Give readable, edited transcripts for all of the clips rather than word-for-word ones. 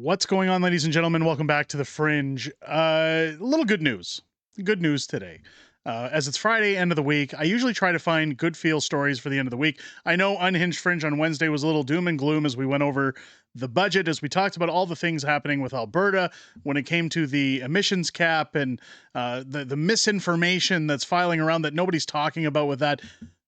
What's going on, ladies and gentlemen? Welcome back to the Fringe. A little good news. Good news today. As it's Friday, end of the week, I usually try to find good feel stories for the end of the week. I know Unhinged Fringe on Wednesday was a little doom and gloom as we went over the budget, as we talked about all the things happening with Alberta when it came to the emissions cap and the misinformation that's filing around that nobody's talking about with that.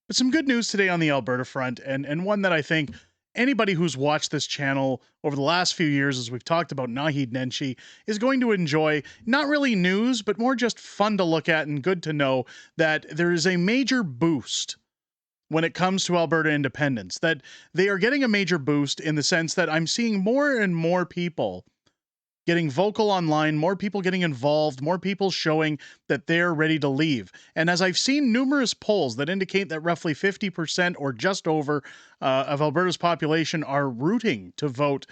But some good news today on the Alberta front, and one that I think anybody who's watched this channel over the last few years, as we've talked about Naheed Nenshi, is going to enjoy not really news, but more just fun to look at and good to know that there is a major boost when it comes to Alberta independence, that they are getting a major boost in the sense that I'm seeing more and more people getting vocal online, more people getting involved, more people showing that they're ready to leave. And as I've seen numerous polls that indicate that roughly 50% or just over of Alberta's population are rooting to vote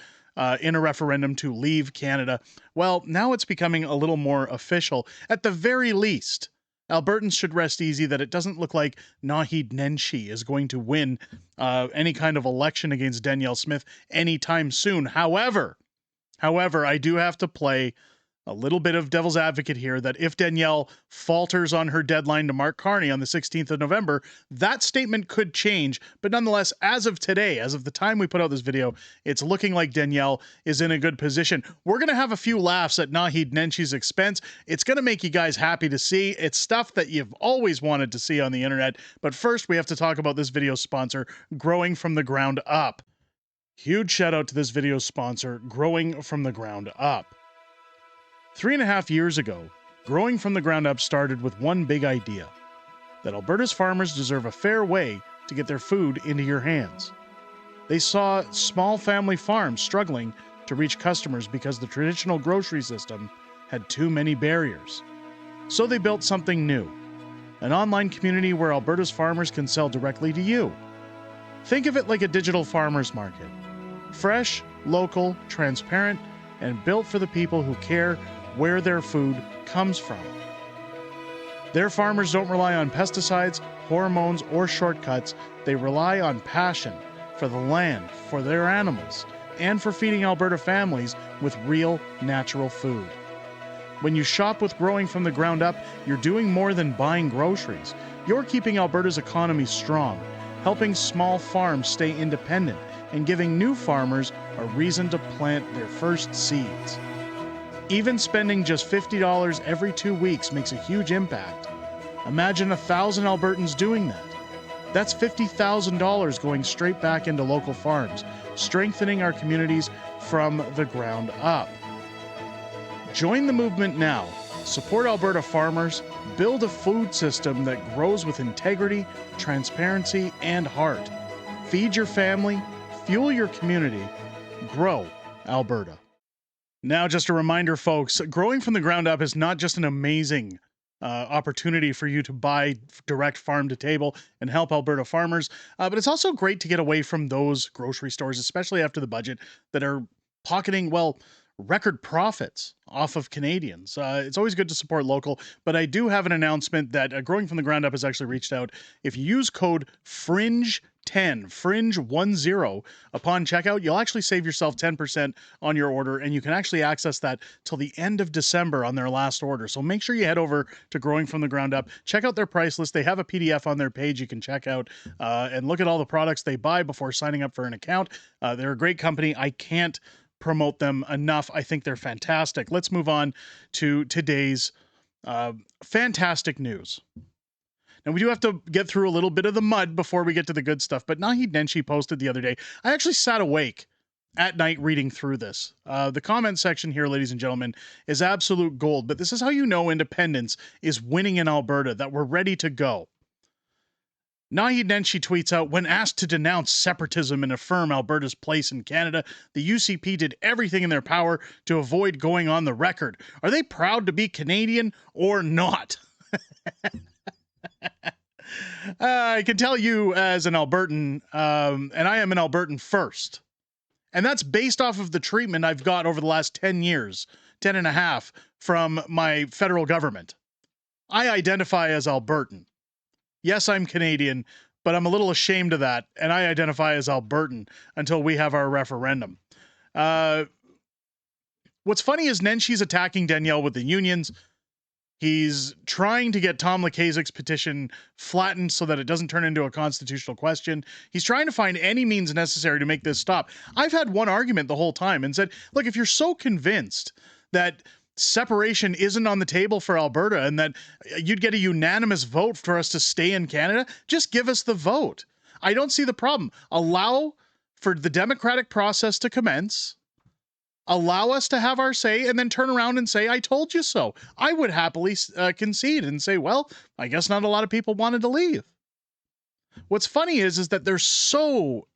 in a referendum to leave Canada, well, now it's becoming a little more official. At the very least, Albertans should rest easy that it doesn't look like Naheed Nenshi is going to win any kind of election against Danielle Smith anytime soon. However, I do have to play a little bit of devil's advocate here that if Danielle falters on her deadline to Mark Carney on the 16th of November, that statement could change. But nonetheless, as of today, as of the time we put out this video, it's looking like Danielle is in a good position. We're going to have a few laughs at Naheed Nenshi's expense. It's going to make you guys happy to see. It's stuff that you've always wanted to see on the internet. But first, we have to talk about this video's sponsor, Growing from the Ground Up. Huge shout out to this video's sponsor, Growing from the Ground Up. 3.5 years ago, Growing from the Ground Up started with one big idea, that Alberta's farmers deserve a fair way to get their food into your hands. They saw small family farms struggling to reach customers because the traditional grocery system had too many barriers. So they built something new, an online community where Alberta's farmers can sell directly to you. Think of it like a digital farmers market. Fresh, local, transparent, and built for the people who care where their food comes from. Their farmers don't rely on pesticides, hormones, or shortcuts. They rely on passion for the land, for their animals, and for feeding Alberta families with real, natural food. When you shop with Growing from the Ground Up, you're doing more than buying groceries. You're keeping Alberta's economy strong, helping small farms stay independent, and giving new farmers a reason to plant their first seeds. Even spending just $50 every 2 weeks makes a huge impact. Imagine 1,000 Albertans doing that. That's $50,000 going straight back into local farms, strengthening our communities from the ground up. Join the movement now. Support Alberta farmers. Build a food system that grows with integrity, transparency, and heart. Feed your family. Fuel your community. Grow Alberta. Now, just a reminder, folks, Growing from the Ground Up is not just an amazing opportunity for you to buy direct farm to table and help Alberta farmers, but it's also great to get away from those grocery stores, especially after the budget, that are pocketing, well, record profits off of Canadians. It's always good to support local, but I do have an announcement that Growing from the Ground Up has actually reached out. If you use code FRINGE10, FRINGE10 upon checkout, you'll actually save yourself 10% on your order, and you can actually access that till the end of December on their last order. So make sure you head over to Growing from the Ground Up, check out their price list. They have a PDF on their page you can check out and look at all the products they buy before signing up for an account. They're a great company. I can't promote them enough. I think they're fantastic. Let's move on to today's fantastic news. Now, we do have to get through a little bit of the mud before we get to the good stuff, but Naheed Nenshi posted the other day. I actually sat awake at night reading through this. The comment section here, ladies and gentlemen, is absolute gold, but this is how you know independence is winning in Alberta, that we're ready to go. Naheed Nenshi tweets out, when asked to denounce separatism and affirm Alberta's place in Canada, the UCP did everything in their power to avoid going on the record. Are they proud to be Canadian or not? I can tell you as an Albertan, and I am an Albertan first, and that's based off of the treatment I've got over the last 10 years, 10 and a half, from my federal government. I identify as Albertan. Yes, I'm Canadian, but I'm a little ashamed of that, and I identify as Albertan until we have our referendum. What's funny is Nenshi's attacking Danielle with the unions. He's trying to get Tom Lukaszik's petition flattened so that it doesn't turn into a constitutional question. He's trying to find any means necessary to make this stop. I've had one argument the whole time and said, look, if you're so convinced that separation isn't on the table for Alberta and that you'd get a unanimous vote for us to stay in Canada, just give us the vote. I don't see the problem. Allow for the democratic process to commence. Allow us to have our say, and then turn around and say, I told you so. I would happily concede and say, well, I guess not a lot of people wanted to leave. What's funny is that they're so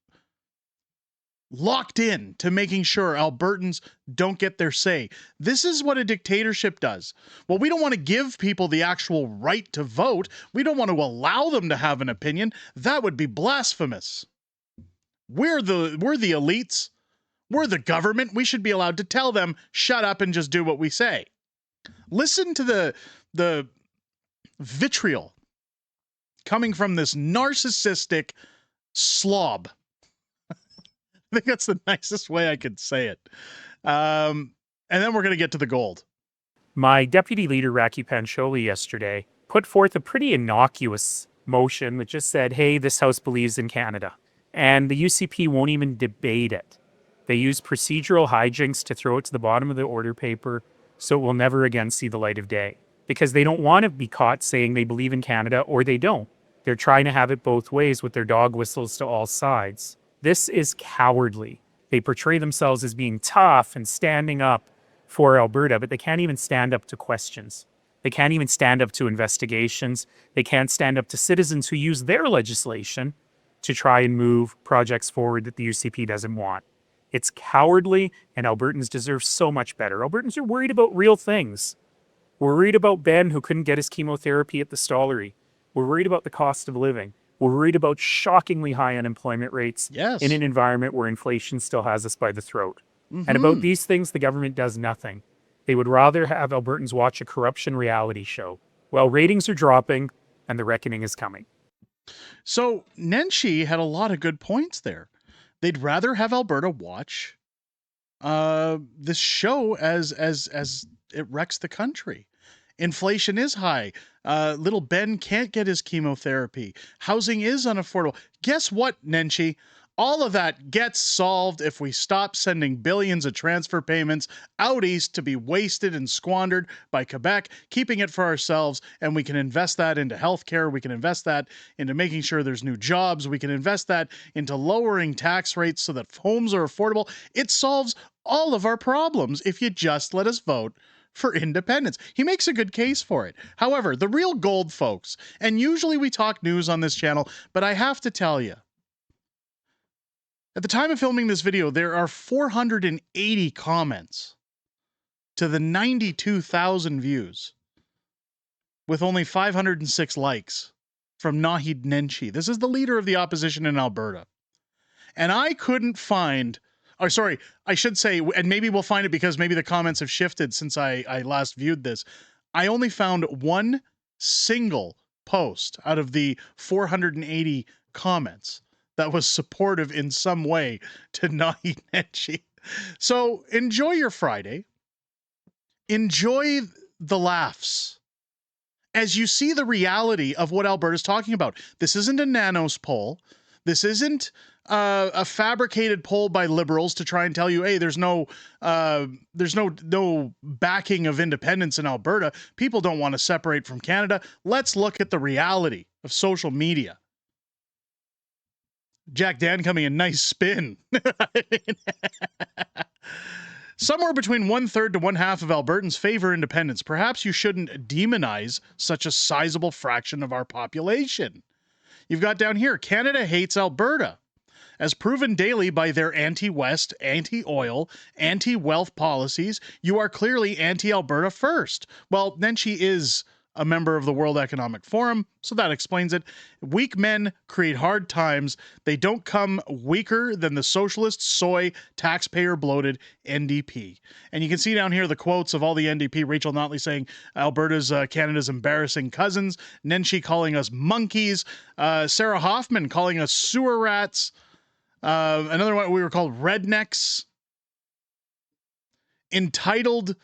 locked in to making sure Albertans don't get their say. This is what a dictatorship does. Well, we don't want to give people the actual right to vote. We don't want to allow them to have an opinion. That would be blasphemous. We're the elites. We're the government. We should be allowed to tell them, shut up and just do what we say. Listen to the vitriol coming from this narcissistic slob. I think that's the nicest way I could say it. And then we're going to get to the gold. My deputy leader, Raki Pancholi, yesterday put forth a pretty innocuous motion that just said, hey, this House believes in Canada. And the UCP won't even debate it. They use procedural hijinks to throw it to the bottom of the order paper so it will never again see the light of day. Because they don't want to be caught saying they believe in Canada or they don't. They're trying to have it both ways with their dog whistles to all sides. This is cowardly. They portray themselves as being tough and standing up for Alberta, but they can't even stand up to questions. They can't even stand up to investigations. They can't stand up to citizens who use their legislation to try and move projects forward that the UCP doesn't want. It's cowardly, and Albertans deserve so much better. Albertans are worried about real things. We're worried about Ben, who couldn't get his chemotherapy at the Stollery. We're worried about the cost of living. We're worried about shockingly high unemployment rates in an environment where inflation still has us by the throat. And about these things, the government does nothing. They would rather have Albertans watch a corruption reality show. Well, ratings are dropping, and the reckoning is coming. So Nenshi had a lot of good points there. They'd rather have Alberta watch this show as it wrecks the country. Inflation is high. Little Ben can't get his chemotherapy. Housing is unaffordable. Guess what, Nenshi? All of that gets solved if we stop sending billions of transfer payments out east to be wasted and squandered by Quebec, keeping it for ourselves, and we can invest that into healthcare. We can invest that into making sure there's new jobs. We can invest that into lowering tax rates so that homes are affordable. It solves all of our problems if you just let us vote for independence. He makes a good case for it. However, the real gold, folks, and usually we talk news on this channel, but I have to tell you, at the time of filming this video, there are 480 comments to the 92,000 views with only 506 likes from Nahid Nenshi. This is the leader of the opposition in Alberta. And I couldn't find, or sorry, I should say, and maybe we'll find it because maybe the comments have shifted since I last viewed this. I only found one single post out of the 480 comments that was supportive in some way to Nahid Nenshi. So enjoy your Friday. Enjoy the laughs as you see the reality of what Alberta's talking about. This isn't a Nanos poll. This isn't a fabricated poll by liberals to try and tell you, hey, there's no backing of independence in Alberta. People don't want to separate from Canada. Let's look at the reality of social media. Jack Dan coming in, nice spin. Somewhere between 1/3 to 1/2 of Albertans favor independence. Perhaps you shouldn't demonize such a sizable fraction of our population. You've got down here, Canada hates Alberta, as proven daily by their anti-West, anti-oil, anti-wealth policies. You are clearly anti-Alberta first. Well, Nenshi is a member of the World Economic Forum, so that explains it. Weak men create hard times. They don't come weaker than the socialist, soy, taxpayer-bloated NDP. And you can see down here the quotes of all the NDP. Rachel Notley saying, Alberta's Canada's embarrassing cousins. Nenshi calling us monkeys. Sarah Hoffman calling us sewer rats. Another one, we were called rednecks. entitled,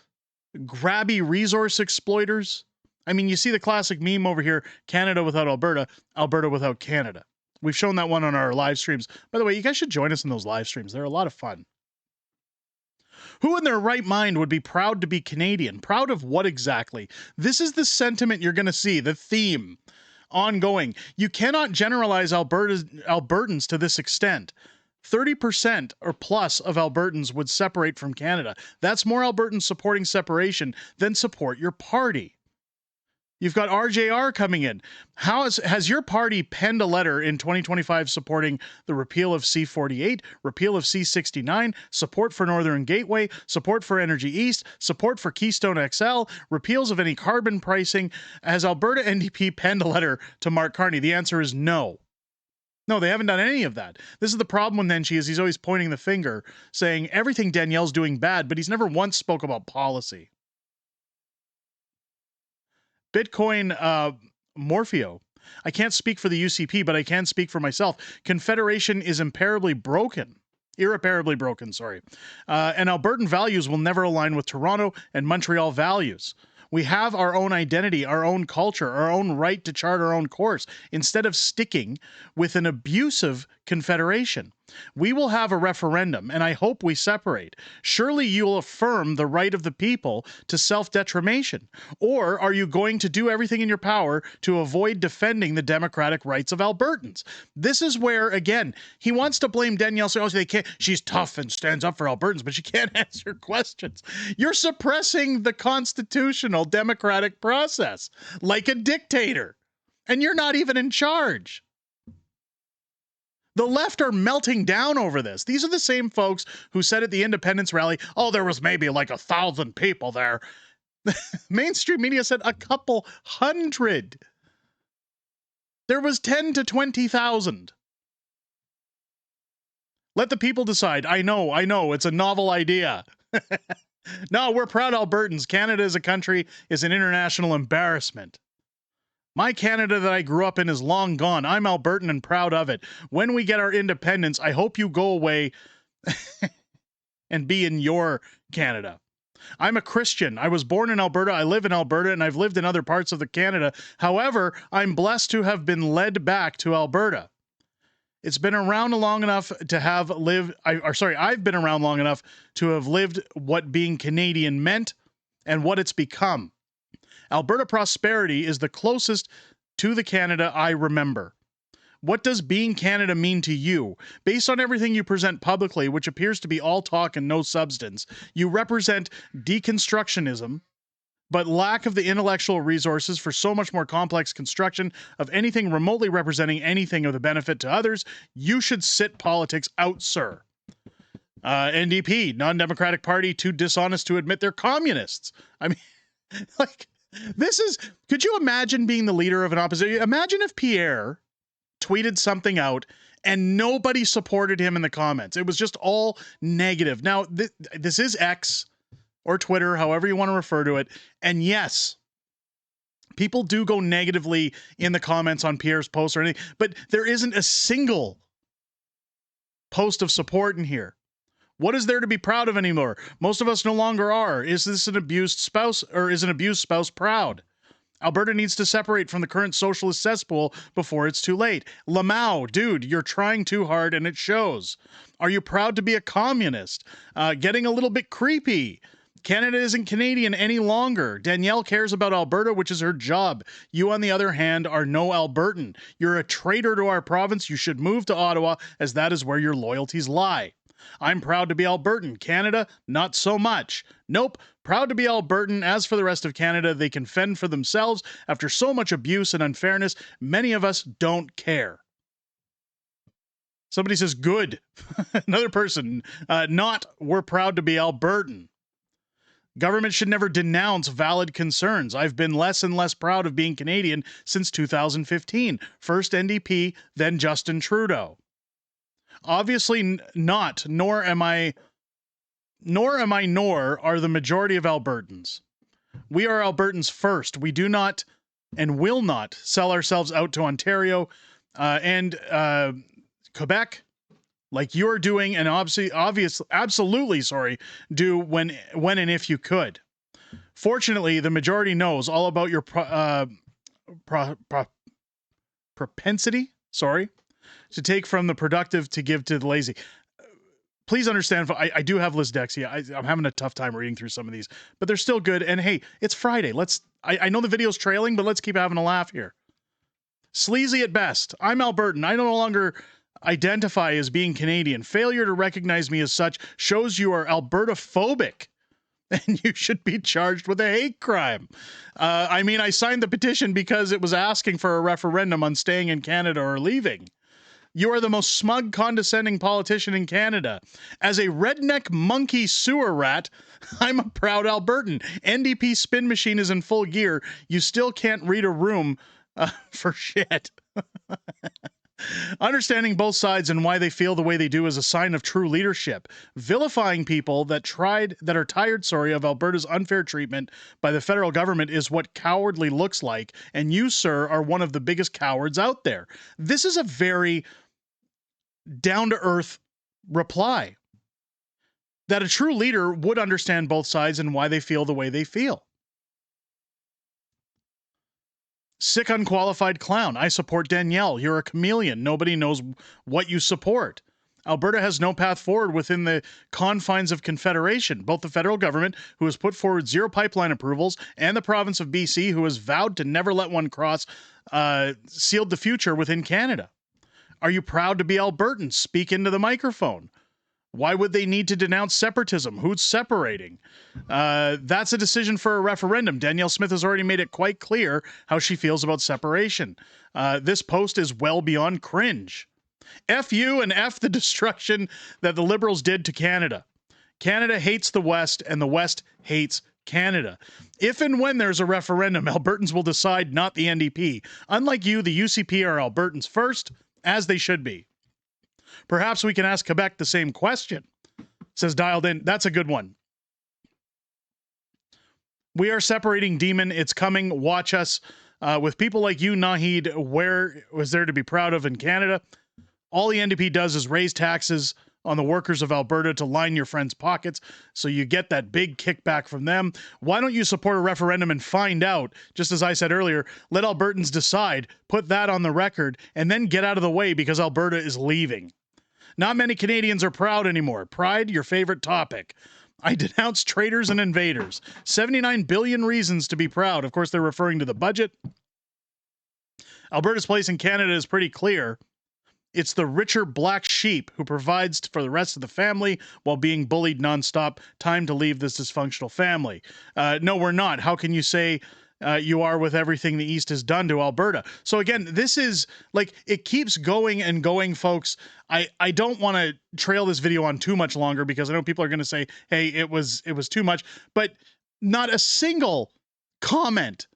grabby resource exploiters. I mean, you see the classic meme over here, Canada without Alberta, Alberta without Canada. We've shown that one on our live streams. By the way, you guys should join us in those live streams. They're a lot of fun. Who in their right mind would be proud to be Canadian? Proud of what exactly? This is the sentiment you're going to see, the theme, ongoing. You cannot generalize Albertans to this extent. 30% or plus of Albertans would separate from Canada. That's more Albertans supporting separation than support your party. You've got RJR coming in. Has your party penned a letter in 2025 supporting the repeal of C-48, repeal of C-69, support for Northern Gateway, support for Energy East, support for Keystone XL, repeals of any carbon pricing? Has Alberta NDP penned a letter to Mark Carney? The answer is no. No, they haven't done any of that. This is the problem with Nenshi, is he's always pointing the finger, saying everything Danielle's doing bad, but he's never once spoke about policy. Bitcoin Morpheo. I can't speak for the UCP, but I can speak for myself. Confederation is irreparably broken, sorry. And Albertan values will never align with Toronto and Montreal values. We have our own identity, our own culture, our own right to chart our own course, instead of sticking with an abusive confederation. We will have a referendum, and I hope we separate. Surely you'll affirm the right of the people to self-determination. Or are you going to do everything in your power to avoid defending the democratic rights of Albertans? This is where, again, he wants to blame Danielle, saying, oh, they can't, she's tough and stands up for Albertans, but she can't answer questions. You're suppressing the constitutional democratic process like a dictator, and you're not even in charge. The left are melting down over this. These are the same folks who said at the independence rally, oh, there was maybe like 1,000 people there. Mainstream media said a couple hundred. There was 10 to 20,000. Let the people decide. I know, it's a novel idea. No, we're proud Albertans. Canada as a country is an international embarrassment. My Canada that I grew up in is long gone. I'm Albertan and proud of it. When we get our independence, I hope you go away and be in your Canada. I'm a Christian. I was born in Alberta. I live in Alberta, and I've lived in other parts of the Canada. However, I'm blessed to have been led back to Alberta. It's been around long enough to have lived, I've been around long enough to have lived what being Canadian meant and what it's become. Alberta prosperity is the closest to the Canada I remember. What does being Canada mean to you? Based on everything you present publicly, which appears to be all talk and no substance, you represent deconstructionism, but lack of the intellectual resources for so much more complex construction of anything remotely representing anything of the benefit to others. You should sit politics out, sir. NDP, non-democratic party, too dishonest to admit they're communists. I mean, like... could you imagine being the leader of an opposition? Imagine if Pierre tweeted something out and nobody supported him in the comments. It was just all negative. Now, this is X or Twitter, however you want to refer to it. And yes, people do go negatively in the comments on Pierre's post or anything, but there isn't a single post of support in here. What is there to be proud of anymore? Most of us no longer are. Is this an abused spouse, or is an abused spouse proud? Alberta needs to separate from the current socialist cesspool before it's too late. Lamau, dude, you're trying too hard and it shows. Are you proud to be a communist? Getting a little bit creepy. Canada isn't Canadian any longer. Danielle cares about Alberta, which is her job. You, on the other hand, are no Albertan. You're a traitor to our province. You should move to Ottawa, as that is where your loyalties lie. I'm proud to be Albertan. Canada, not so much. Nope, proud to be Albertan. As for the rest of Canada, they can fend for themselves. After so much abuse and unfairness, many of us don't care. Somebody says, good. Another person, not, we're proud to be Albertan. Government should never denounce valid concerns. I've been less and less proud of being Canadian since 2015. First NDP, then Justin Trudeau. Obviously not, nor are the majority of Albertans. We are Albertans first. We do not and will not sell ourselves out to Ontario and Quebec like you're doing and absolutely do when and if you could. Fortunately, the majority knows all about your propensity, to take from the productive to give to the lazy. Please understand, I do have dyslexia. I'm having a tough time reading through some of these, but they're still good. And hey, it's Friday. I know the video's trailing, but let's keep having a laugh here. Sleazy at best. I'm Albertan. I no longer identify as being Canadian. Failure to recognize me as such shows you are Alberta-phobic, and you should be charged with a hate crime. I mean, I signed the petition because it was asking for a referendum on staying in Canada or leaving. You are the most smug, condescending politician in Canada. As a redneck monkey sewer rat, I'm a proud Albertan. NDP spin machine is in full gear. You still can't read a room for shit. Understanding both sides and why they feel the way they do is a sign of true leadership. Vilifying people that are tired, of Alberta's unfair treatment by the federal government is what cowardly looks like, and you, sir, are one of the biggest cowards out there. This is a very down-to-earth reply. That a true leader would understand both sides and why they feel the way they feel. Sick, unqualified clown. I support Danielle. You're a chameleon. Nobody knows what you support. Alberta has no path forward within the confines of Confederation. Both the federal government, who has put forward 0 pipeline approvals, and the province of BC, who has vowed to never let one cross, sealed the future within Canada. Are you proud to be Albertan? Speak into the microphone. Why would they need to denounce separatism? Who's separating? That's a decision for a referendum. Danielle Smith has already made it quite clear how she feels about separation. This post is well beyond cringe. F you and F the destruction that the Liberals did to Canada. Canada hates the West and the West hates Canada. If and when there's a referendum, Albertans will decide, not the NDP. Unlike you, the UCP are Albertans first, as they should be. Perhaps we can ask Quebec the same question. Says Dialed In. That's a good one. We are separating, demon. It's coming. Watch us. With people like you, Nahid, where was there to be proud of in Canada? All the NDP does is raise taxes on the workers of Alberta to line your friends' pockets, so you get that big kickback from them. Why don't you support a referendum and find out? Just as I said earlier, let Albertans decide, put that on the record, and then get out of the way because Alberta is leaving. Not many Canadians are proud anymore. Pride, your favorite topic. I denounce traitors and invaders. 79 billion reasons to be proud. Of course, they're referring to the budget. Alberta's place in Canada is pretty clear. It's the richer black sheep who provides for the rest of the family while being bullied nonstop. Time to leave this dysfunctional family. No, we're not. How can you say you are with everything the East has done to Alberta? So again, this is like, it keeps going and going, folks. I don't want to trail this video on too much longer because I know people are going to say, hey, it was too much, but not a single comment.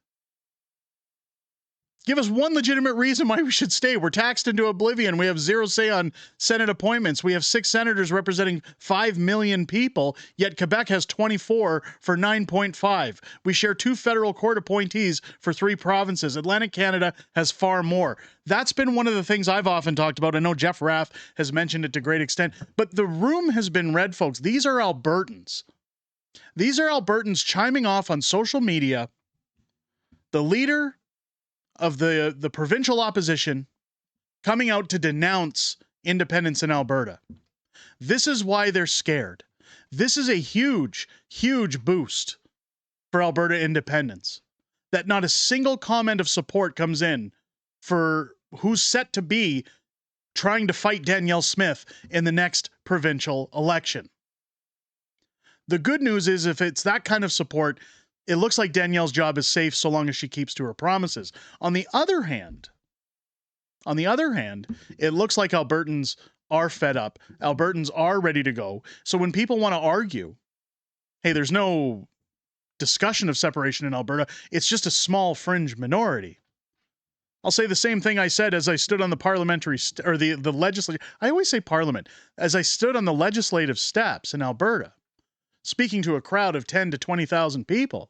Give us one legitimate reason why we should stay. We're taxed into oblivion. We have 0 say on Senate appointments. We have 6 senators representing 5 million people, yet Quebec has 24 for 9.5. We share 2 federal court appointees for 3 provinces. Atlantic Canada has far more. That's been one of the things I've often talked about. I know Jeff Raff has mentioned it to great extent, but the room has been read, folks. These are Albertans. These are Albertans chiming off on social media. The leader of the provincial opposition coming out to denounce independence in Alberta. This is why they're scared. This is a huge, huge boost for Alberta independence. That not a single comment of support comes in for who's set to be trying to fight Danielle Smith in the next provincial election. The good news is, if it's that kind of support, it looks like Danielle's job is safe so long as she keeps to her promises. On the other hand, it looks like Albertans are fed up. Albertans are ready to go. So when people want to argue, hey, there's no discussion of separation in Alberta, it's just a small fringe minority. I'll say the same thing I said as I stood on the parliamentary or the legislative. I always say parliament. As I stood on the legislative steps in Alberta, speaking to a crowd of 10 to 20,000 people.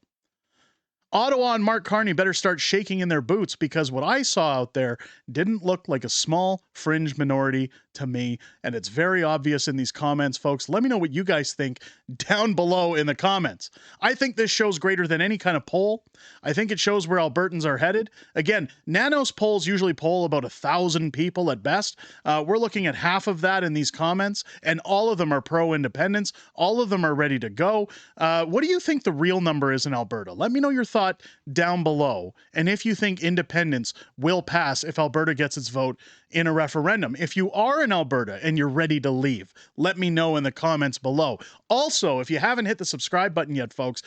Ottawa and Mark Carney better start shaking in their boots, because what I saw out there didn't look like a small fringe minority to me. And it's very obvious in these comments, folks. Let me know what you guys think down below in the comments. I think this shows greater than any kind of poll. I think it shows where Albertans are headed. Again, Nanos polls usually poll about 1,000 people at best. We're looking at half of that in these comments, and all of them are pro-independence. All of them are ready to go. What do you think the real number is in Alberta? Let me know your thought down below, and if you think independence will pass if Alberta gets its vote in a referendum. If you are in Alberta and you're ready to leave, let me know in the comments below. Also, if you haven't hit the subscribe button yet, folks,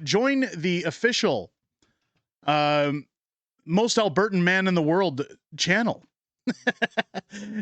join the official Most Albertan Man in the World channel.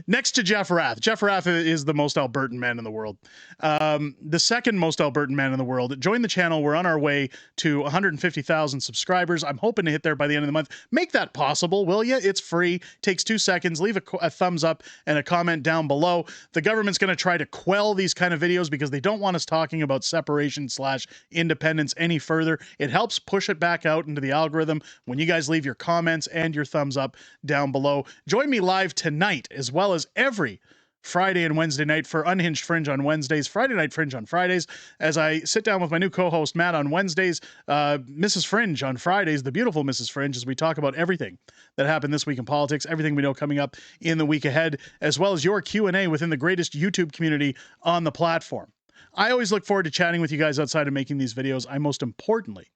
Next to Jeff Rath. Jeff Rath is the most Albertan man in the world. The second most Albertan man in the world. Join the channel. We're on our way to 150,000 subscribers. I'm hoping to hit there by the end of the month. Make that possible, will you? It's free. Takes 2 seconds. Leave a thumbs up and a comment down below. The government's going to try to quell these kind of videos because they don't want us talking about separation/independence any further. It helps push it back out into the algorithm when you guys leave your comments and your thumbs up down below. Join me live tonight, as well as every Friday and Wednesday night for Unhinged Fringe on Wednesdays, Friday Night Fringe on Fridays, as I sit down with my new co-host Matt on Wednesdays, Mrs. Fringe on Fridays, the beautiful Mrs. Fringe, as we talk about everything that happened this week in politics, everything we know coming up in the week ahead, as well as your Q&A within the greatest YouTube community on the platform. I always look forward to chatting with you guys outside of making these videos. I most importantly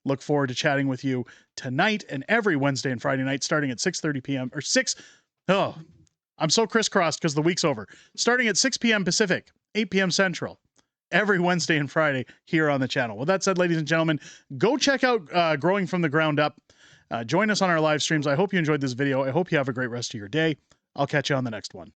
look forward to chatting with you tonight and every Wednesday and Friday night, starting at 6:30 p.m. or 6. Oh, I'm so crisscrossed because the week's over. Starting at 6 p.m. Pacific, 8 p.m. Central, every Wednesday and Friday here on the channel. With that said, ladies and gentlemen, go check out Growing from the Ground Up. Join us on our live streams. I hope you enjoyed this video. I hope you have a great rest of your day. I'll catch you on the next one.